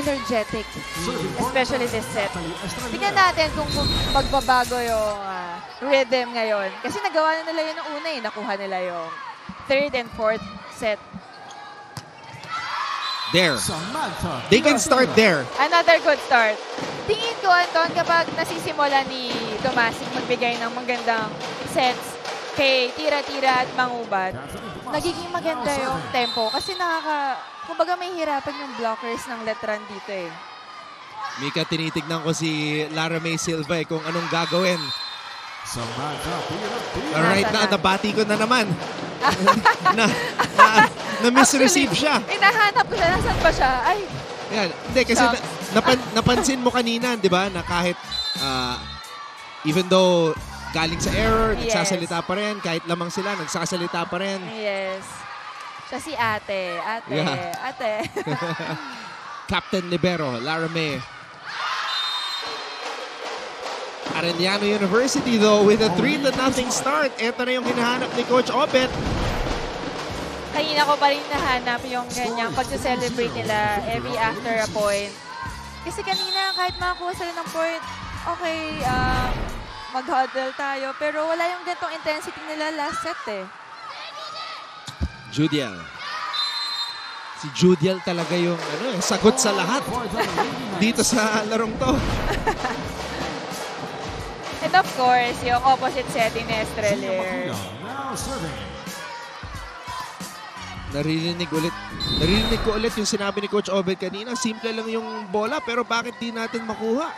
energetic. Especially this set. Tingnan natin kung magbabago yung rhythm ngayon. Kasi nagawa na nila yun noong una eh. Nakuha nila yung third and fourth set. There. They can start there. Another good start. Tingin ko, Anton, kapag nasisimula ni Tomasik magbigay ng magandang sets kay Tira-Tira at Mangubat, nagiging maganda yung tempo. Kasi kumbaga may hirapan yung blockers ng Letran dito eh. Mika, tinitignan ko si Lara May Silva eh, kung anong gagawin. Right now, nabati ko na naman. Na-misreceive siya. Nahanap ko siya. Nasaan ba siya? Ay. Yan. Hindi, kasi napansin mo kanina, di ba, na kahit even though galing sa error, nagsasalita pa rin. Kahit lamang sila, nagsasalita pa rin. Yes. Siya si Ate. Ate. Captain Libero, Lara May. Arellano University though with a 3-0 start. Ito na yung hinahanap ni Coach Obet. Kanina ko pa rin nahanap yung ganyang pag-celebrate nila every after a point. Kasi kanina kahit makakuha sila ng point, okay, mag-huddle tayo. Pero wala yung gantong intensity nila last set eh. Judiel. Si Judiel talaga yung sagot sa lahat dito sa larong to. And of course, yung opposite setting ni Estrelier. Narinig ko ulit yung sinabi ni Coach Obet kanina. Simple lang yung bola, pero bakit di natin makuha?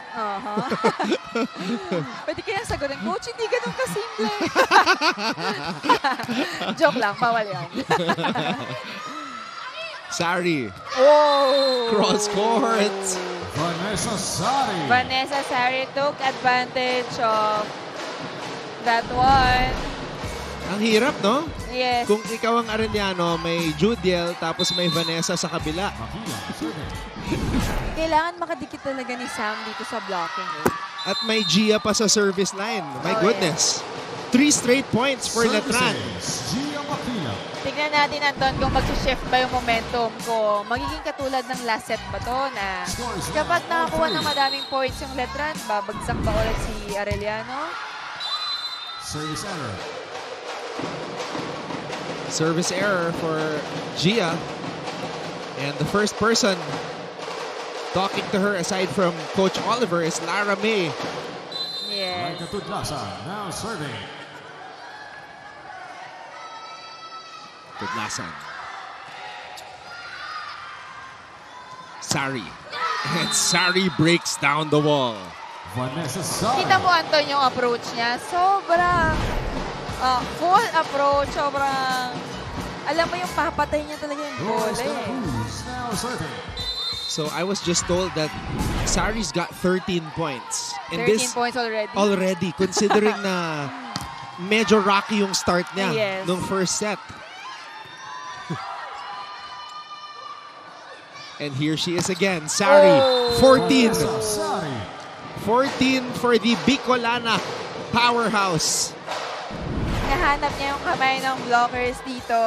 Pwede kaya sagutin, Coach, hindi ganun kasimple. Joke lang, bawal yan. Sari. Oh! Cross court. Vanessa Sari took advantage of that one. Ang hirap, no? Yes. Kung ikaw ang Arellano, may Judiel, tapos may Vanessa sa kabila. Kailangan makadikit talaga ni Sam dito sa blocking. At may Gia pa sa service line. My goodness. 3 straight points for Letran. Tignan natin, Anton, kung mag-shift ba yung momentum ko. Magiging katulad ng last set ba to na kapag nakakuha ng madaming points yung Letran, babagsak ba ulit si Arellano? Service error. Service error for Gia. And the first person talking to her aside from Coach Oliver is Lara May. Yes. Now serving. Tudlasan. Sari. And Sari breaks down the wall. Kita mo, Anton, yung approach niya. Sobrang full approach. Sobrang, alam mo yung papatay niya talaga yung bola eh. So I was just told that Sari's got 13 points. And 13 points already. Already, considering na medyo rocky yung start niya nung first set. And here she is again, Sari, 14. 14 for the Bicolana powerhouse. Nahanap niya yung kamay ng blockers dito.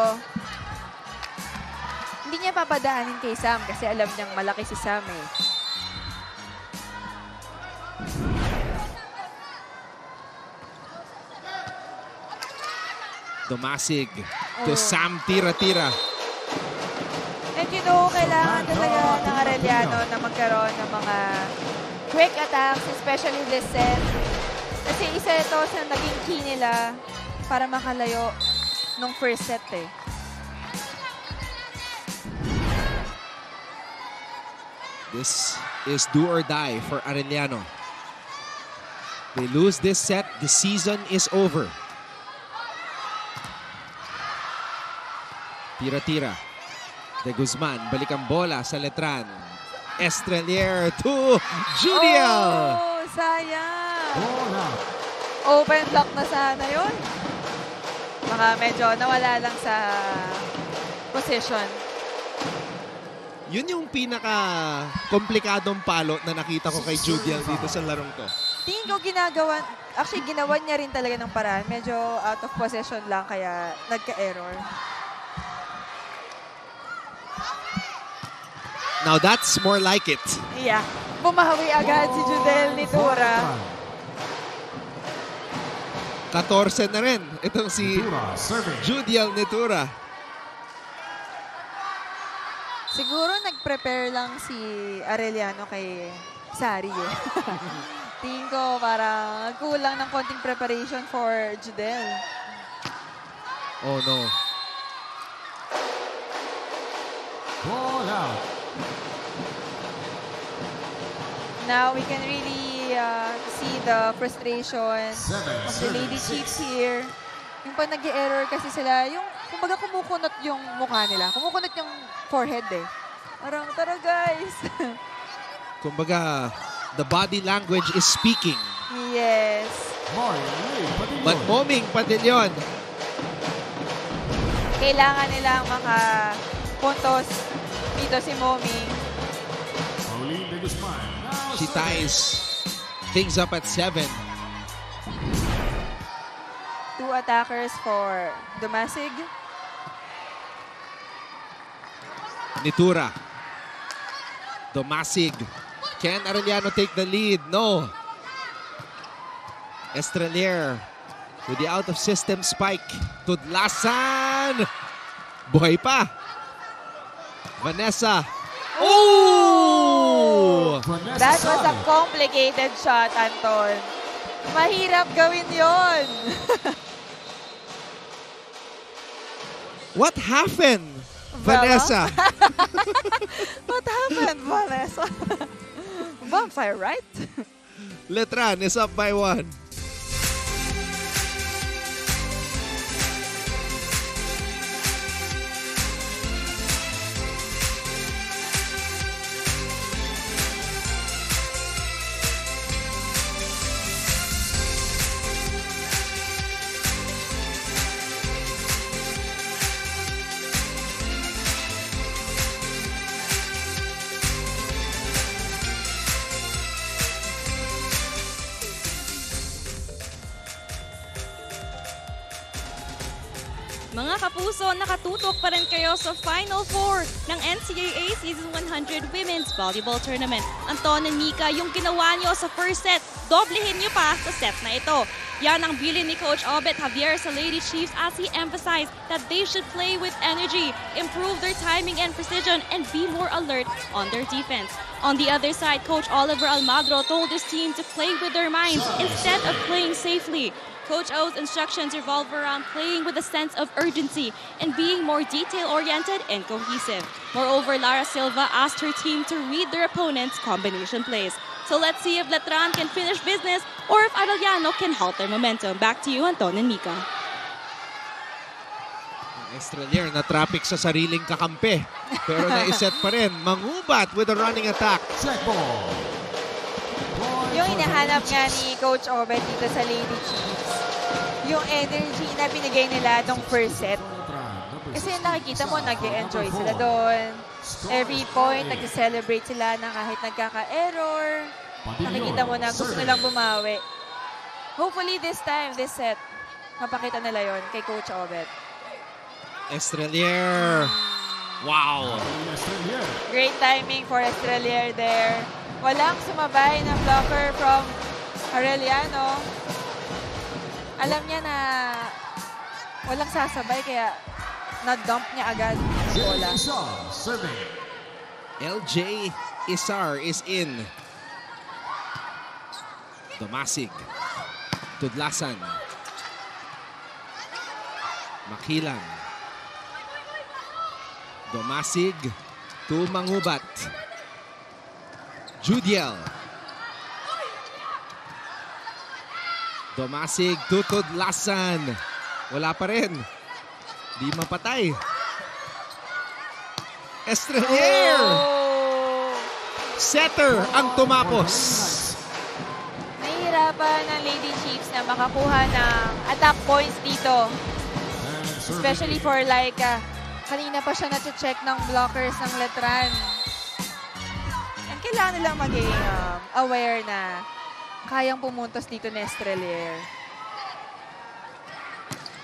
Hindi niya papadaanin kay Sam kasi alam niyang malaki si Sam eh. Domasig to Sam Tira-Tira. And you know, kailangan talaga ng Arellano na magkaroon ng mga quick attacks, especially this set. Kasi isa ito sa naging key nila para makalayo nung first set eh. This is do or die for Arellano. They lose this set, the season is over. Tira-Tira. De Guzman, balik ang bola sa Letran. Estrelier to Judiel. Oh, sayang. Open block na sana yun. Baka medyo nawala lang sa position. Yun yung pinaka-komplikadong palo na nakita ko kay Judiel dito sa larong to. Tingin ko ginawa niya rin talaga ng paraan. Medyo out of possession lang kaya nagka-error. Now that's more like it. Yeah. Bumawi agad si Judel Nitura. 14 na rin. Itong si Nitura serving. Judiel Nitura. Siguro nag-prepare lang si Arellano kay Sari eh. Tingin ko parang kulang ng konting preparation for Judel. Oh no. Ball out. Now we can really see the frustration of the Lady Chiefs here. Yung pag nag-error kasi sila, yung kumbaga kumukunot yung mukha nila. Kumukunot yung forehead eh. Parang, tara guys. Kumbaga, the body language is speaking. Yes. But Moming Padillon, Kailangan nilang makapuntos dito si Moming. Pauline de Guzman. Now she serving. ties things up at 7. 2 attackers for Dumasig. Nitura. Domasig. Can Arellano take the lead? No. Estrelier with the out-of-system spike. Tudlasan. Buhay pa. Vanessa. Oh! Vanessa That was a Sari. complicated shot, Anton. Mahirap gawin yon. What happened, Bella? Vanessa? What happened, Vanessa? Bonfire, right? Letran is up by 1. Mga kapuso, nakatutok pa rin kayo sa Final Four ng NCAA Season 100 Women's Volleyball Tournament. Anton and Mika, yung ginawa nyo sa first set, doblehin nyo pa sa set na ito. Yan ang bilin ni Coach Obet Javier sa Lady Chiefs as he emphasized that they should play with energy, improve their timing and precision, and be more alert on their defense. On the other side, Coach Oliver Almagro told his team to play with their minds instead of playing safely. Coach O's instructions revolve around playing with a sense of urgency and being more detail-oriented and cohesive. Moreover, Lara Silva asked her team to read their opponent's combination plays. So let's see if Letran can finish business or if Arellano can halt their momentum. Back to you, Anton and Mika. Estrelier na traffic sa sariling kakampi. Pero naiset pa rin. Mangubat with a running attack. Check ball. Yung hinahanap nga ni Coach Obet dito sa Lady Chiefs, yung energy na binigay nila nung first set. Kasi nakikita mo, nag-enjoy sila doon. Every point, nag-celebrate sila na kahit nagkaka-error. Nakikita mo na gusto nilang bumawi. Hopefully this time, this set, mapakita nila yon kay Coach Obet. Estrelier. Wow. Great timing for Estrelier there. Walang sumabay na blocker from Arellano. Alam niya na walang sasabay kaya na-dump niya agad ang bola. Serving. LJ Isar is in. Domasig. Tudlasan. Makilan. Domasig. Mangubat. Judiel. Domasig to Tudlasan. Wala pa rin. Di mapatay. Estrelier. Oh! Setter ang tumapos. Nahihirapan ng Lady Chiefs na makakuha ng attack points dito. Especially for like, kanina pa siya na-check ng blockers ng Letran. And kailangan nilang maging aware na kayang pumuntos dito ni Estrelier.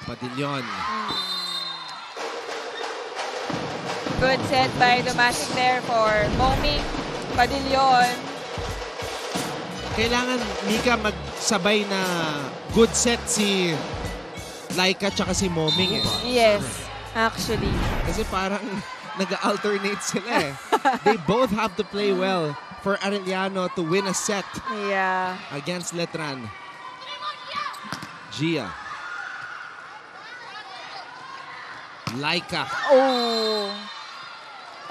Padillon. Good set by Domasic there for Moming, Padillon. Kailangan, Mika, magsabay na good set si Laika tsaka si Moming eh. Yes, actually. Kasi parang nag-alternate sila eh. They both have to play well for Arellano to win a set Yeah. against Letran. Gia. Laika. Oh.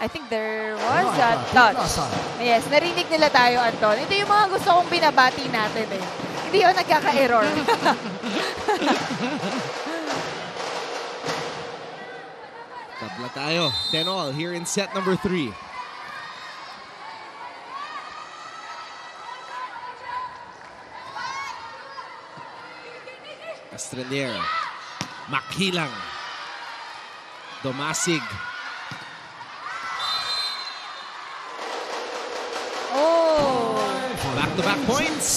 I think there was a touch. Yes, narinig nila tayo, Anton. Ito yung mga gusto kong binabati natin eh. Hindi yun nagkaka-error. Tabla tayo. 10-all here in set number 3. Estrelier. Makilang. Domasig. Oh. Back-to-back points.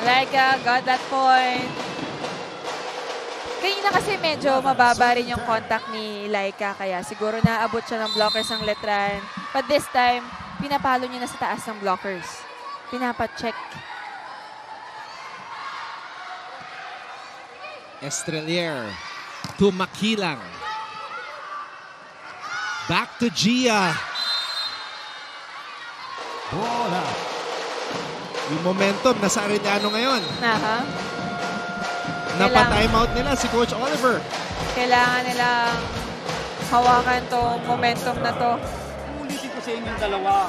Laika got that point. Kanina kasi medyo mababa rin yung contact ni Laika, kaya siguro naabot siya ng blockers ng Letran. But this time, pinapalo niya na sa taas ng blockers. Pinapacheck. Estrelier to Makilang. Back to Gia. Ball out. Yung momentum nasa Arellano ngayon. Aha. Napa-timeout nila si Coach Oliver. Kailangan nilang hawakan tong momentum na to. Ulitin ko sa inyong dalawa.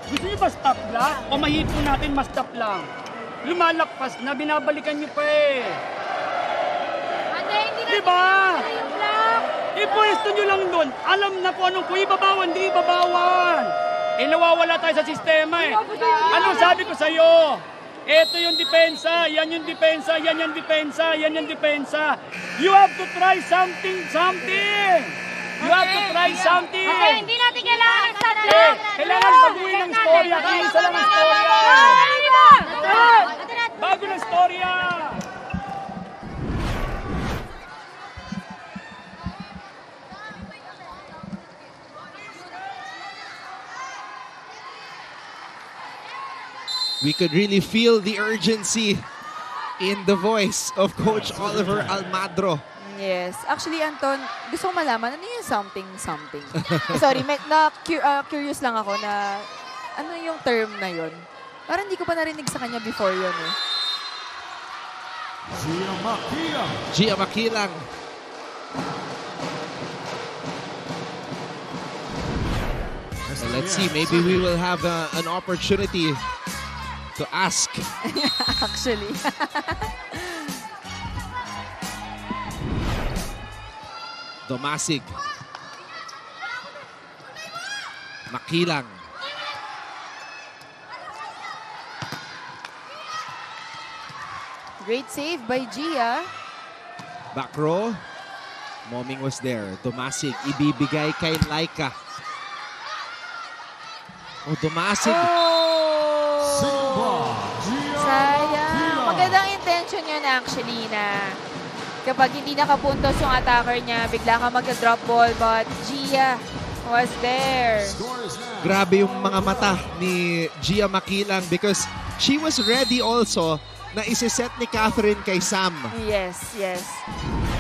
Gusto niyo ba stop lang? O mahipon natin mas stop lang? Lumalakpas na, binabalikan niyo pa eh. Diba? Ipwesto niyo lang doon. Alam na po anong ibabawan, di ibabawan. Eh, nawawala tayo sa sistema eh. Anong sabi ko sa'yo? Ito yung depensa, yan yung depensa, yan yung depensa, yan yung depensa. You have to try something. You have to try something. Okay, hindi natin kailangan extra Eh, kailangan baguhin ang storya. Isa lang ang storya. Bago ng storya. We could really feel the urgency in the voice of Coach Oliver Almadro. Yes. Actually, Anton, gusto ko malaman, ano yung something? Sorry, curious lang ako na ano yung term na yun. Parang hindi ko pa narinig sa kanya before yun eh. Gia Makilang. Gia Makilang. So let's see, maybe we will have an opportunity to ask. Actually. Domasig. Makilang. Great save by Gia. Back row. Moming was there. Domasig ibibigay kay Laika. Oh, Domasig. Single ball. Gia Sayang. Makilang. Magandang intention yun actually na kapag hindi nakapuntos yung attacker niya, bigla ka mag-drop ball, but Gia was there. Score is now. Grabe yung mga mata ni Gia Makilang because she was ready also na isiset ni Catherine kay Sam. Yes.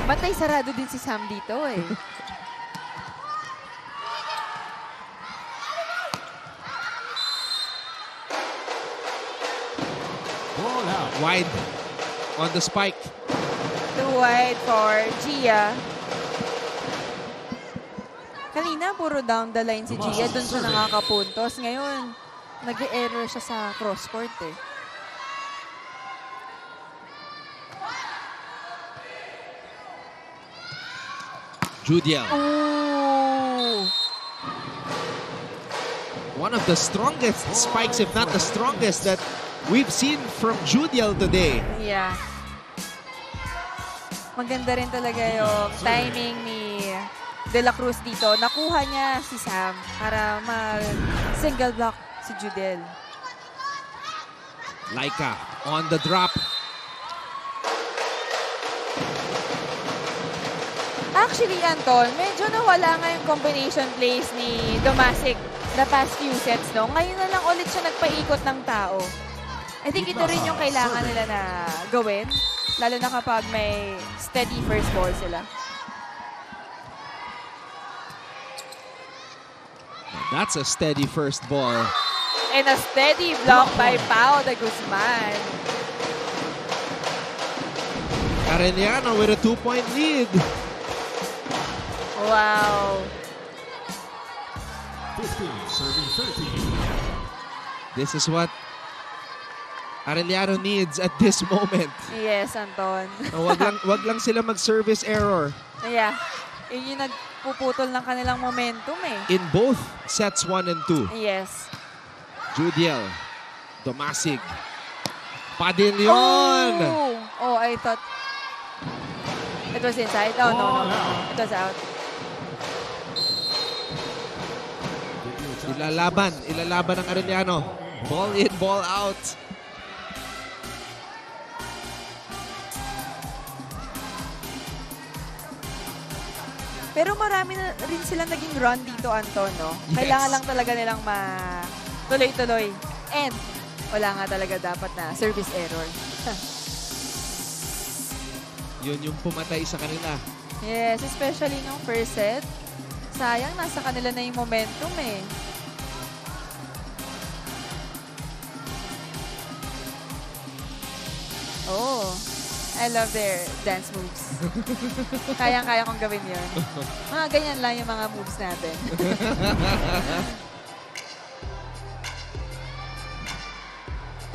Bantay sarado din si Sam dito eh. Ball out. Wide on the spike. Too wide for Gia. Kanina, puro down the line si Gia. Doon siya nakakapuntos. Ngayon, nag-error siya sa cross-court eh. Judiel. Ooh. One of the strongest spikes, if not the strongest, that we've seen from Judiel today. Yeah. Maganda rin talaga yung timing ni De La Cruz dito. Nakuha niya si Sam para mag-single block si Judel. Laika on the drop. Actually, Anton, medyo nawala nga yung combination plays ni Domasic the past few sets, no? Ngayon na lang ulit siya nagpaikot ng tao. I think ito rin yung kailangan nila na gawin, lalo na kapag may steady first ball sila. That's a steady first ball. And a steady block by Pao de Guzman. Arellano with a 2-point lead. Wow. 15, serving 13. This is what Arellano needs at this moment. Yes, Anton. Wag lang sila mag-service error. Yeah. Yun yung nagpuputol ng kanilang momentum eh. In both sets 1 and 2. Yes. Judiel, Domasig, Padillon. Oh, I thought it was inside. Oh, no. It was out. Ilalaban ng Arellano. Ball in, ball out. Pero marami na rin silang naging run dito, Anton, no? Yes. Kailangan lang talaga nilang tuloy-tuloy. And wala nga talaga dapat na service error. Yun yung pumatay sa kanila. Yes, especially nung first set. Sayang, nasa kanila na yung momentum eh. Oh, I love their dance moves. Kayang-kaya kong gawin yun. Mga ganyan lang yung mga moves natin.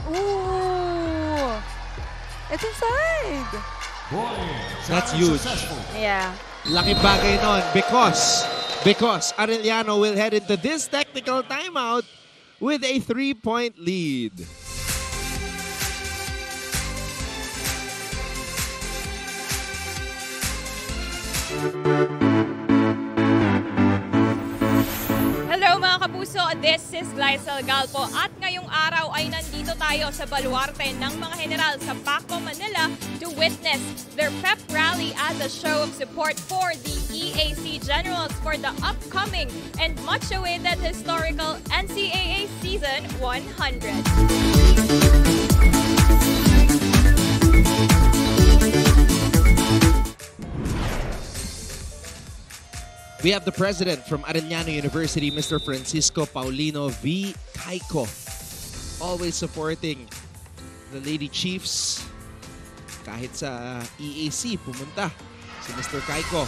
Ooh! It's inside! That's huge. Yeah. Laki bagay nun because Arellano will head into this technical timeout with a 3-point lead. Hello mga kapuso, this is Glycel Galpo at ngayong araw ay nandito tayo sa baluarte ng mga general sa Paco, Manila to witness their pep rally as a show of support for the EAC Generals for the upcoming and much awaited historical NCAA Season 100. We have the president from Arellano University, Mr. Francisco Paulino V. Caico. Always supporting the Lady Chiefs. Kahit sa EAC, pumunta si Mr. Caico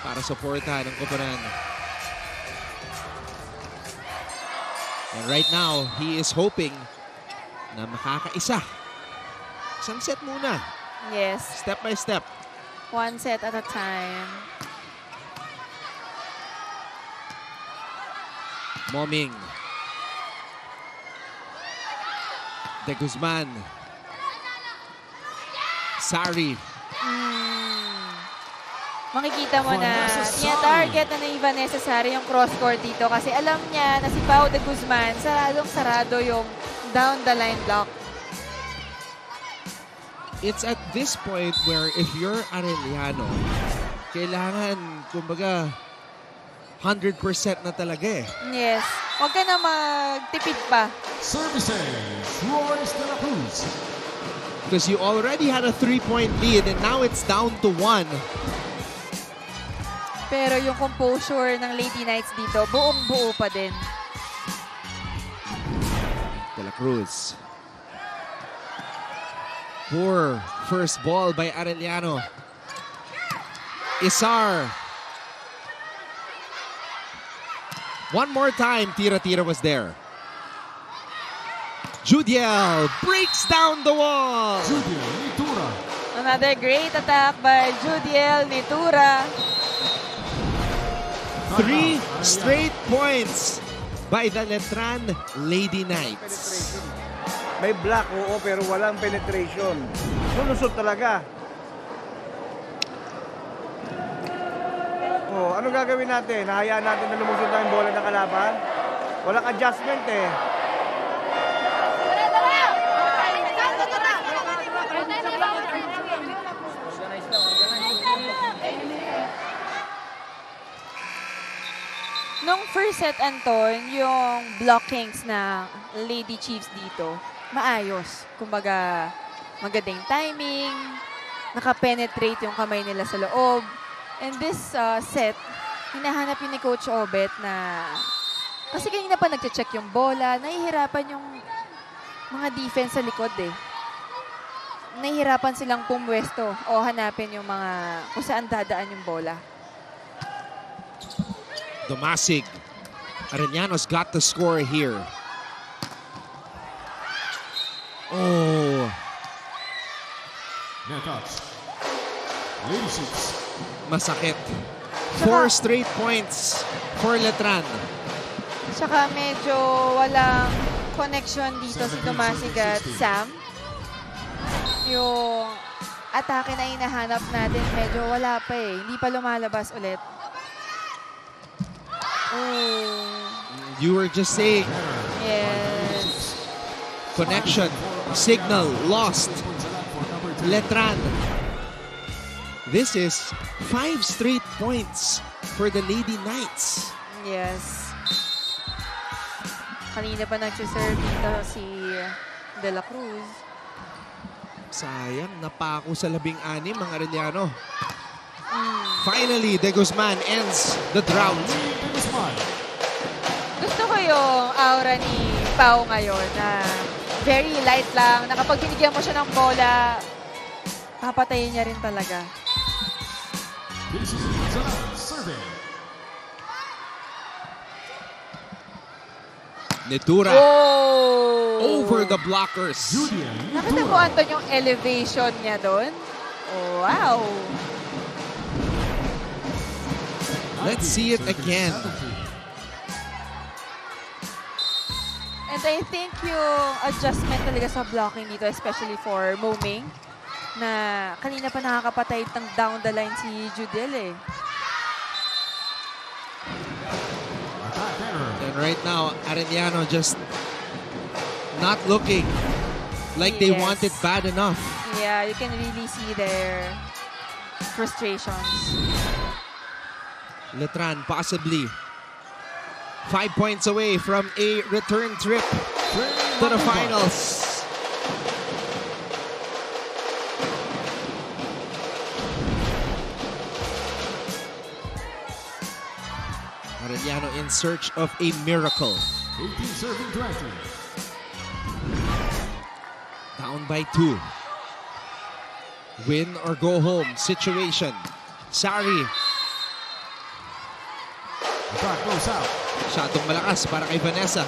para suportahan ang koponan. And right now, he is hoping na makakaisa. Isang set muna. Yes. Step by step. One set at a time. Moming. De Guzman. Sari. Makikita mo na target na ni Vanessa Sari yung cross-court dito kasi alam niya na si Pao de Guzman saradong-sarado yung down the line block. It's at this point where if you're Arellano, kailangan, kumbaga, 100% na talaga eh. Yes. Huwag ka na magtipid pa. Services, Royce de la Cruz. Because you already had a 3-point lead and now it's down to 1. Pero yung composure ng Lady Knights dito, buong-buo pa din. De la Cruz. Poor first ball by Arellano. Isar. One more time, Tira-Tira was there. Judiel breaks down the wall. Judiel Nitura. Another great attack by Judiel Nitura. 3 straight points by the Letran Lady Knights. May block, oo, pero walang penetration. Lulusot talaga. Oh, ano gagawin natin? Nahayaan natin na lumusot na yung bola ng kalaban? Walang adjustment eh. first set, Anton, yung blockings na Lady Chiefs dito, maayos. Kumbaga, magandang timing, nakapenetrate yung kamay nila sa loob. And this set, hinahanap yun ni Coach Obet na, kasi kanina pa nagche-check yung bola, nahihirapan yung mga defense sa likod eh. Nahihirapan silang pumwesto o hanapin yung mga kung saan dadaan yung bola. Domasig. Arellano's got the score here. Oh. Netouch. Lady Chiefs. Masakit. 4 straight points for Letran. Saka medyo walang connection dito si Domasig at Sam. Yung atake na hinahanap natin, medyo wala pa eh. Hindi pa lumalabas ulit. Oh. You were just saying, Yes. connection, signal, lost. Letran. This is 5 straight points for the Lady Knights. Yes. Kanina pa nagsiserve dito si De La Cruz. Sayang, napako sa 16 ang Arellano. Finally, De Guzman ends the drought. Gusto ko yung aura ni Pau ngayon na very light lang, na kapag binigyan mo siya ng bola, papatayin niya rin talaga. Netura Oh! over the blockers. Nakita mo, Anton, yung elevation niya doon? Oh, wow! Let's see it again. And I think yung adjustment talaga sa blocking dito, especially for Moming, na kanina pa nakakapatay ng down the line si Judel eh. And right now, Arellano just not looking like they Yes. want it bad enough. Yeah, you can really see their frustrations. Letran possibly 5 points away from a return trip to the finals. Arellano in search of a miracle. 18 serving 20. Down by 2. Win or go home situation. Sari. Attack goes out. Masyadong malakas para kay Vanessa.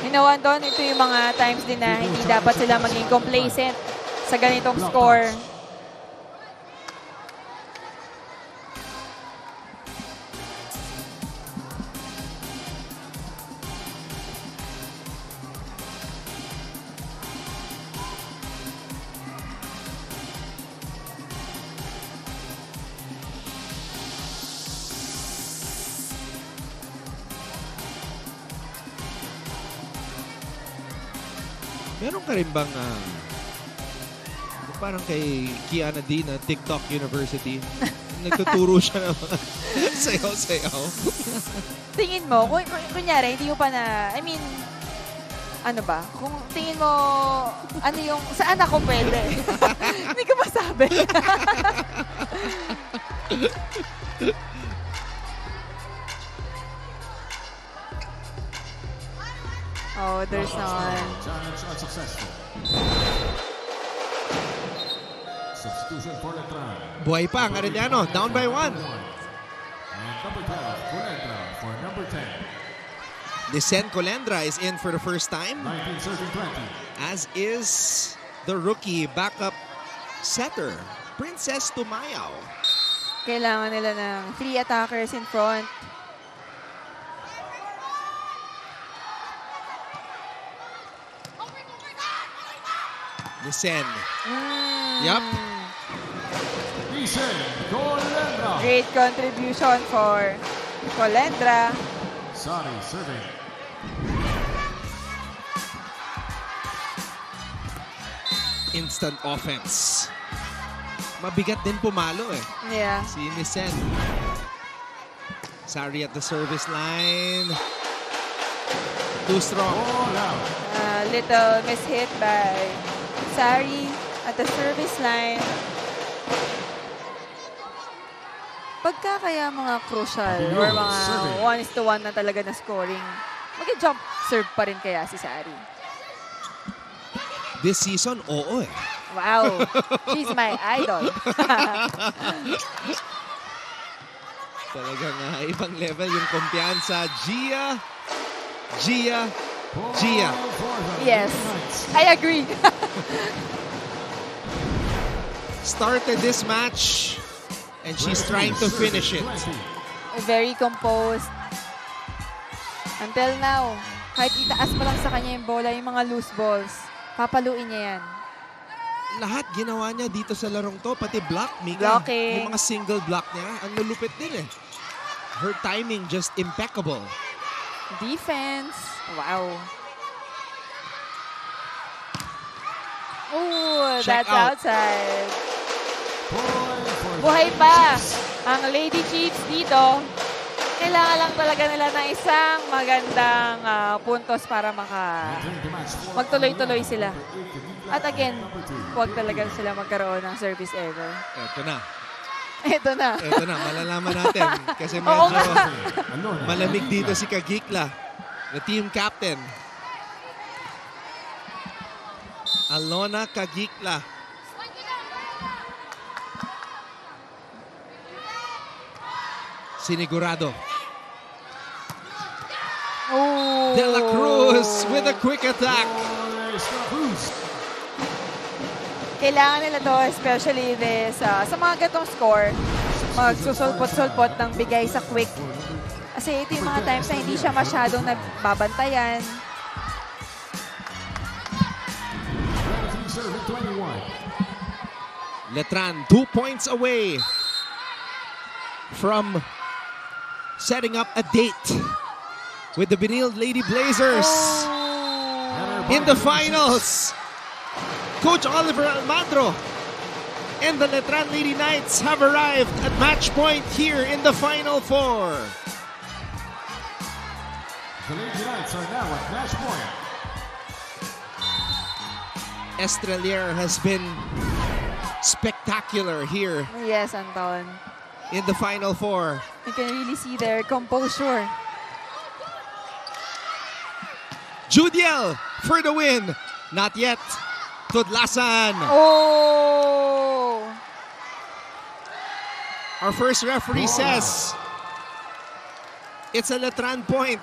Hinawan doon, ito yung mga times din na hindi dapat sila maging complacent sa ganitong score. Meron ka rin bang parang kay Kiana D na TikTok University? Nagtuturo siya ng mga sayaw-sayaw. Tingin mo, kunyari, hindi mo pa na, I mean, ano ba? Kung tingin mo, ano yung, saan ako pwede? Hindi ko masabi. Oh, there's none. Challenge unsuccessful. Substitution for Letran. Buhay pa ang Arellano, down by 1. And number 12, Colendra for number 10. Licen Colendra is in for the first time, 19 serving 20. as is the rookie backup setter, Princess Tumayaw. Kailangan nila ng 3 attackers in front. Licen. Yup. Licen Colendra. Great contribution for Colendra. Sari serving. Instant offense. Mabigat din pumalo eh. Yeah. Si Licen. Sari at the service line. Too strong. Little mishit by Sari at the service line. Pagka kaya mga crucial or mga 1-1 na talaga na scoring, mag-jump serve pa rin kaya si Sari. This season, oo eh. Wow, she's my idol. Talagang ibang level yung kumpiyansa. Gia. Yes, I agree. Started this match and she's trying to finish it. Very composed. Until now, kahit itaas mo lang sa kanya yung bola, yung mga loose balls, papaluin niya yan. Lahat ginawa niya dito sa larong to, pati block, Mika. Blocking. Yung mga single block niya, ang lulupit din eh. Her timing just impeccable. Defense. Wow. Oh, that's outside. Buhay pa ang Lady Chiefs dito. Kailangan lang talaga nila ng isang magandang puntos para magtuloy-tuloy sila. At again, huwag talaga sila magkaroon ng service error. Ito na. Malalaman natin. Kasi medyo malamig dito si Kagikla, the team captain. Alona Kagikla. Sinigurado. Oh. De La Cruz with a quick attack. Kailangan nila to, especially sa mga gatong score, magsusulpot-sulpot ng bigay sa quick. Kasi ito yung mga times na hindi siya masyadong nagbabantayan. Letran, 2 points away from setting up a date with the Benilde Lady Blazers in the finals. Coach Oliver Almandro and the Letran Lady Knights have arrived at match point here in the Final Four. The Lady Knights are now at match point. Estrelier has been spectacular here. Yes, Anton. In the Final Four. You can really see their composure. Judiel for the win. Not yet. Tudlasan. Oh! Our first referee says it's a Letran point.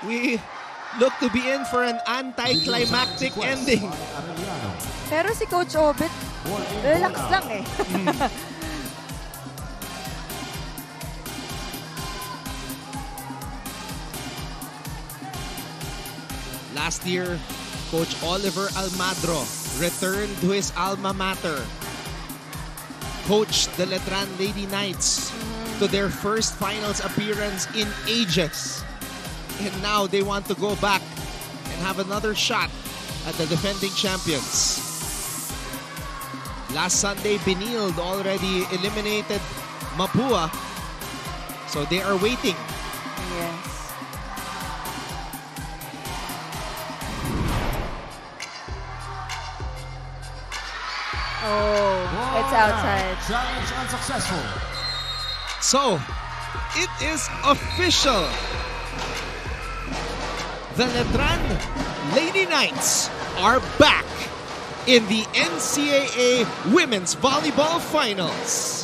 We look to be in for an anticlimactic ending. Pero si Coach Obit, relax lang eh. Last year, Coach Oliver Almandro returned to his alma mater. Coached the Letran Lady Knights to their first finals appearance in ages. And now they want to go back and have another shot at the defending champions. Last Sunday, Benilde already eliminated Mapua. So they are waiting. Yes. Oh, it's outside. Challenge unsuccessful. So, it is official. The Letran Lady Knights are back in the NCAA Women's Volleyball Finals.